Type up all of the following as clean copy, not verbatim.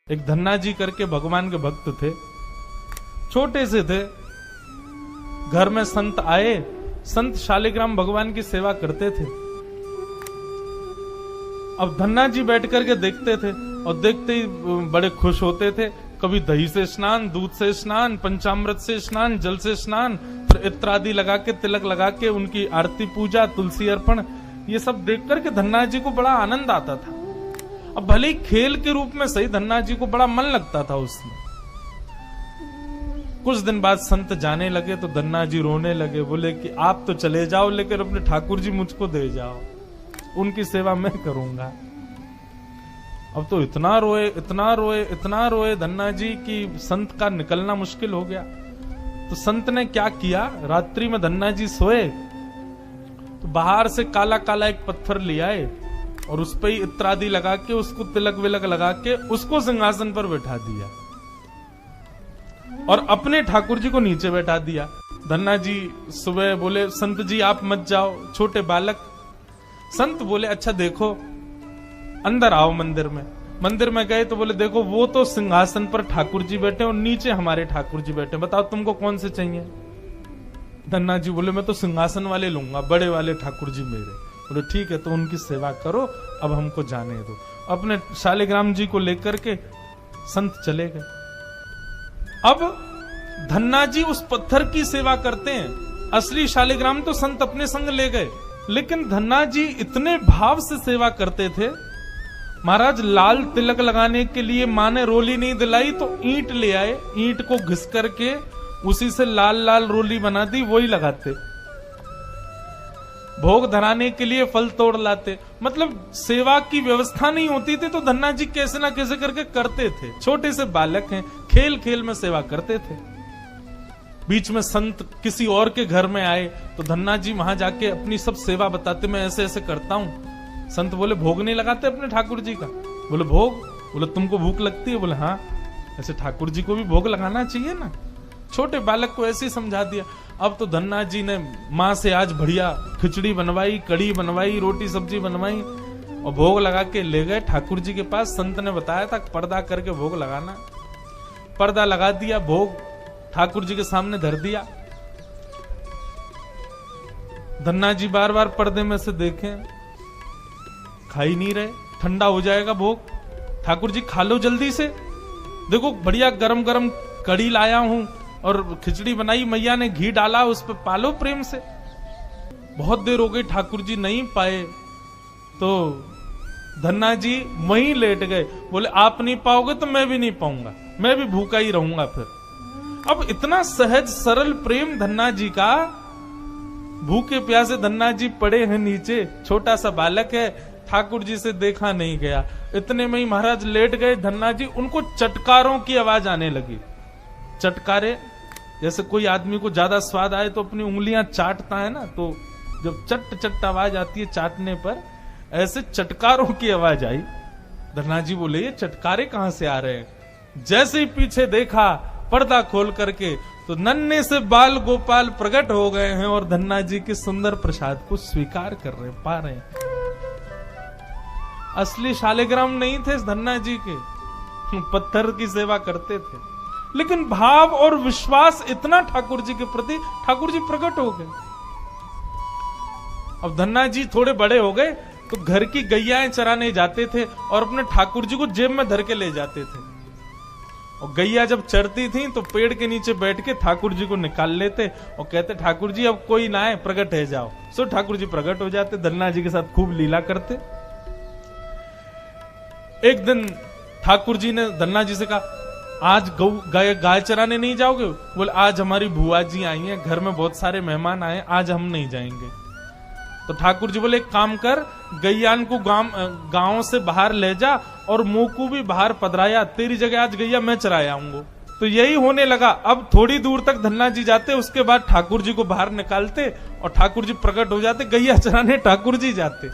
एक धन्ना जी करके भगवान के भक्त थे, छोटे से थे। घर में संत आए, संत शालिग्राम भगवान की सेवा करते थे। अब धन्ना जी बैठ करके देखते थे और देखते ही बड़े खुश होते थे। कभी दही से स्नान, दूध से स्नान, पंचामृत से स्नान, जल से स्नान, फिर इत्र आदि लगा के, तिलक लगा के उनकी आरती पूजा, तुलसी अर्पण, ये सब देख करके धन्ना जी को बड़ा आनंद आता था। अब भले ही खेल के रूप में सही, धन्ना जी को बड़ा मन लगता था उसमें। कुछ दिन बाद संत जाने लगे तो धन्ना जी रोने लगे, बोले कि आप तो चले जाओ लेकिन अपने ठाकुर जी मुझको दे जाओ, उनकी सेवा मैं करूंगा। अब तो इतना रोए, इतना रोए, इतना रोए धन्ना जी कि संत का निकलना मुश्किल हो गया। तो संत ने क्या किया, रात्रि में धन्ना जी सोए तो बाहर से काला काला एक पत्थर ले आए और उस पर ही इत्र आदि लगा के, उसको तिलक विलक लगा के उसको सिंहासन पर बैठा दिया और अपने ठाकुर जी को नीचे बैठा दिया। धन्ना जी सुबह बोले, संत जी आप मत जाओ, छोटे बालक। संत बोले, अच्छा देखो, अंदर आओ मंदिर में। मंदिर में गए तो बोले, देखो वो तो सिंहासन पर ठाकुर जी बैठे और नीचे हमारे ठाकुर जी बैठे, बताओ तुमको कौन से चाहिए। धन्ना जी बोले, मैं तो सिंहासन वाले लूंगा, बड़े वाले ठाकुर जी मेरे। बोले ठीक है, तो उनकी सेवा करो, अब हमको जाने दो। अपने शालिग्राम जी को लेकर के संत चले गए। अब धन्ना जी उस पत्थर की सेवा करते हैं, असली शालिग्राम तो संत अपने संग ले गए, लेकिन धन्ना जी इतने भाव से सेवा करते थे। महाराज लाल तिलक लगाने के लिए माँ ने रोली नहीं दिलाई तो ईंट ले आए, ईंट को घिस करके उसी से लाल लाल रोली बना दी, वही लगाते। भोग धराने के लिए फल तोड़ लाते। मतलब सेवा की व्यवस्था नहीं होती थी तो धन्ना जी कैसे ना कैसे करके करते थे। छोटे से बालक हैं, खेल खेल में सेवा करते थे। बीच में संत किसी और के घर में आए तो धन्ना जी वहां जाके अपनी सब सेवा बताते, मैं ऐसे ऐसे करता हूं। संत बोले, भोग नहीं लगाते अपने ठाकुर जी का। बोले भोग, बोले तुमको भूख लगती है। बोले हाँ, ऐसे ठाकुर जी को भी भोग लगाना चाहिए ना। छोटे बालक को ऐसे ही समझा दिया। अब तो धन्ना जी ने माँ से आज बढ़िया खिचड़ी बनवाई, कड़ी बनवाई, रोटी सब्जी बनवाई और भोग लगा के ले गए ठाकुर जी के पास। संत ने बताया था पर्दा करके भोग लगाना। पर्दा लगा दिया, भोग ठाकुर जी के सामने धर दिया। धन्ना जी बार बार पर्दे में से देखें, खा ही नहीं रहे, ठंडा हो जाएगा भोग। ठाकुर जी खा लो जल्दी से, देखो बढ़िया गरम गरम कड़ी लाया हूं और खिचड़ी बनाई, मैया ने घी डाला उस पर, पालो प्रेम से। बहुत देर हो गई, ठाकुर जी नहीं पाए तो धन्ना जी वहीं लेट गए। बोले आप नहीं पाओगे तो मैं भी नहीं पाऊंगा, मैं भी भूखा ही रहूंगा फिर। अब इतना सहज सरल प्रेम धन्ना जी का, भूखे प्यासे धन्ना जी पड़े हैं नीचे, छोटा सा बालक है, ठाकुर जी से देखा नहीं गया। इतने में ही महाराज लेट गए धन्ना जी, उनको चटकारों की आवाज आने लगी। चटकारे, जैसे कोई आदमी को ज्यादा स्वाद आए तो अपनी उंगलियां चाटता है ना, तो जब चट चट आवाज आती है चाटने पर, ऐसे चटकारों की आवाज आई। धन्ना जी बोले, ये चटकारे कहां से आ रहे हैं। जैसे ही पीछे देखा पर्दा खोल करके तो नन्हे से बाल गोपाल प्रकट हो गए हैं और धन्ना जी के सुंदर प्रसाद को स्वीकार कर रहे, पा रहे हैं। असली शालिग्राम नहीं थे धन्ना जी के, पत्थर की सेवा करते थे, लेकिन भाव और विश्वास इतना ठाकुर जी के प्रति, ठाकुर जी प्रकट हो गए। अब धन्ना जी थोड़े बड़े हो गए तो घर की गैयाएं चराने जाते थे और अपने ठाकुर जी को जेब में धर के ले जाते थे। और गैया जब चरती थी तो पेड़ के नीचे बैठ के ठाकुर जी को निकाल लेते और कहते, ठाकुर जी अब कोई ना आए, प्रकट है जाओ। सो ठाकुर जी प्रकट हो जाते, धन्ना जी के साथ खूब लीला करते। एक दिन ठाकुर जी ने धन्ना जी से कहा, आज गाय चराने नहीं जाओगे। बोले आज हमारी बुआ जी आई हैं, घर में बहुत सारे मेहमान आए, आज हम नहीं जाएंगे। तो ठाकुर जी बोले, एक काम कर, गैयान को गांव से बाहर ले जा और मुंह को भी बाहर पधराया, तेरी जगह आज गैया मैं चराया आऊंगा। तो यही होने लगा। अब थोड़ी दूर तक धन्ना जी जाते, उसके बाद ठाकुर जी को बाहर निकालते और ठाकुर जी प्रकट हो जाते, गैया चराने ठाकुर जी जाते।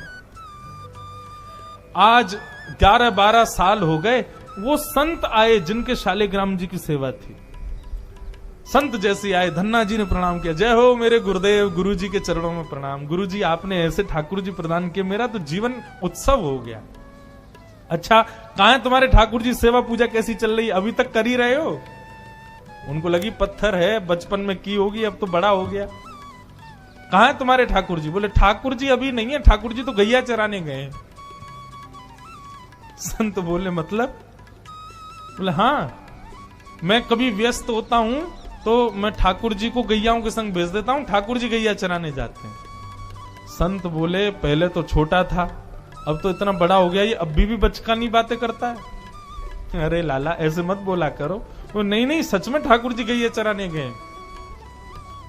आज 11-12 साल हो गए, वो संत आए जिनके शालिग्राम जी की सेवा थी। संत जैसे आए, धन्ना जी ने प्रणाम किया, जय हो मेरे गुरुदेव, गुरु जी के चरणों में प्रणाम। गुरु जी आपने ऐसे ठाकुर जी प्रदान किए, मेरा तो जीवन उत्सव हो गया। अच्छा कहाँ है तुम्हारे ठाकुर जी, सेवा पूजा कैसी चल रही, अभी तक कर ही रहे हो? उनको लगी पत्थर है, बचपन में की होगी, अब तो बड़ा हो गया। कहाँ है तुम्हारे ठाकुर जी? बोले ठाकुर जी अभी नहीं है, ठाकुर जी तो गैया चराने गए हैं। संत बोले मतलब? बोले हाँ, मैं कभी व्यस्त होता हूं तो मैं ठाकुर जी को गैयाओं के संग भेज देता हूं, ठाकुर जी गैया चराने जाते हैं। संत बोले पहले तो छोटा था, अब तो इतना बड़ा हो गया, ये अभी भी बचकानी बातें करता है। अरे लाला ऐसे मत बोला करो। वो नहीं नहीं, सच में ठाकुर जी गैया चराने गए।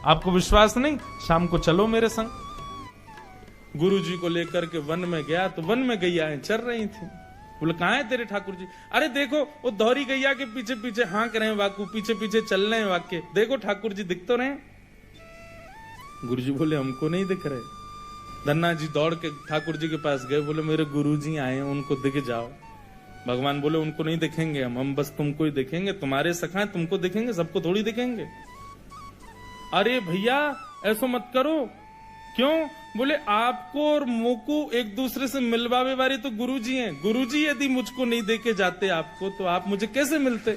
आपको विश्वास नहीं? शाम को चलो मेरे संग। गुरु जी को लेकर के वन में गया तो वन में गैयाएं चर रही थी। बोले कहाँ है तेरे ठाकुर जी? अरे देखो वो दोहरी गैया के पीछे पीछे हाँक रहे हैं वाकू, पीछे पीछे चल रहे हैं वाक्य, देखो ठाकुर जी दिख तो रहे। गुरु जी बोले हमको नहीं दिख रहे। धन्ना जी दौड़ के ठाकुर जी के पास गए, बोले मेरे गुरु जी आए हैं, उनको दिख जाओ। भगवान बोले उनको नहीं दिखेंगे हम बस तुमको ही दिखेंगे, तुम्हारे सखा हैं, तुमको दिखेंगे, सबको थोड़ी दिखेंगे। अरे भैया ऐसा मत करो। क्यों? बोले आपको और मोको एक दूसरे से मिलवावे वाले तो गुरुजी हैं। गुरुजी यदि मुझको नहीं देके जाते आपको, तो आप मुझे कैसे मिलते?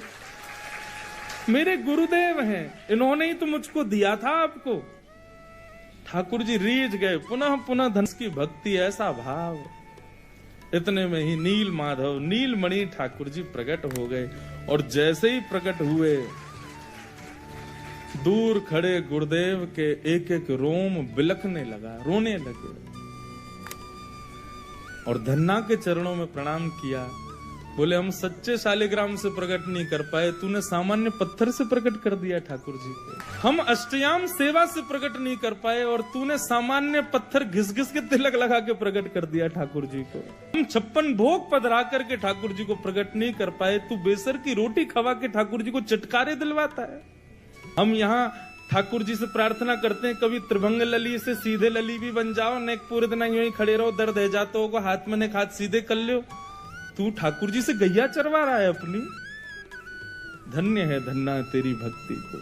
मेरे गुरुदेव हैं, इन्होंने ही तो मुझको दिया था आपको। ठाकुर जी रीझ गए, पुनः पुनः धन की भक्ति, ऐसा भाव। इतने में ही नील माधव नीलमणि ठाकुर जी प्रकट हो गए, और जैसे ही प्रकट हुए दूर खड़े गुरुदेव के एक एक रोम बिलखने लगा, रोने लगे, और धन्ना के चरणों में प्रणाम किया। बोले हम सच्चे शालिग्राम से प्रकट नहीं कर पाए, तूने सामान्य पत्थर से प्रकट कर दिया ठाकुर जी को। हम अष्टयाम सेवा से प्रकट नहीं कर पाए, और तूने सामान्य पत्थर घिस घिस के तिलक लगा के प्रकट कर दिया ठाकुर जी को। हम 56 भोग पधरा करके ठाकुर जी को प्रकट नहीं कर पाए, तू बेसर की रोटी खवा के ठाकुर जी को चटकारे दिलवाता है। हम यहाँ ठाकुर जी से प्रार्थना करते हैं, कभी त्रिभंग लली से सीधे लली भी बन जाओ, न पूरे दिन यूं ही खड़े रहो, दर्द है जाते हो, हाथ में ने हाथ सीधे कर लो। तू ठाकुर जी से गैया चरवा रहा है अपनी। धन्य है धन्ना तेरी भक्ति को।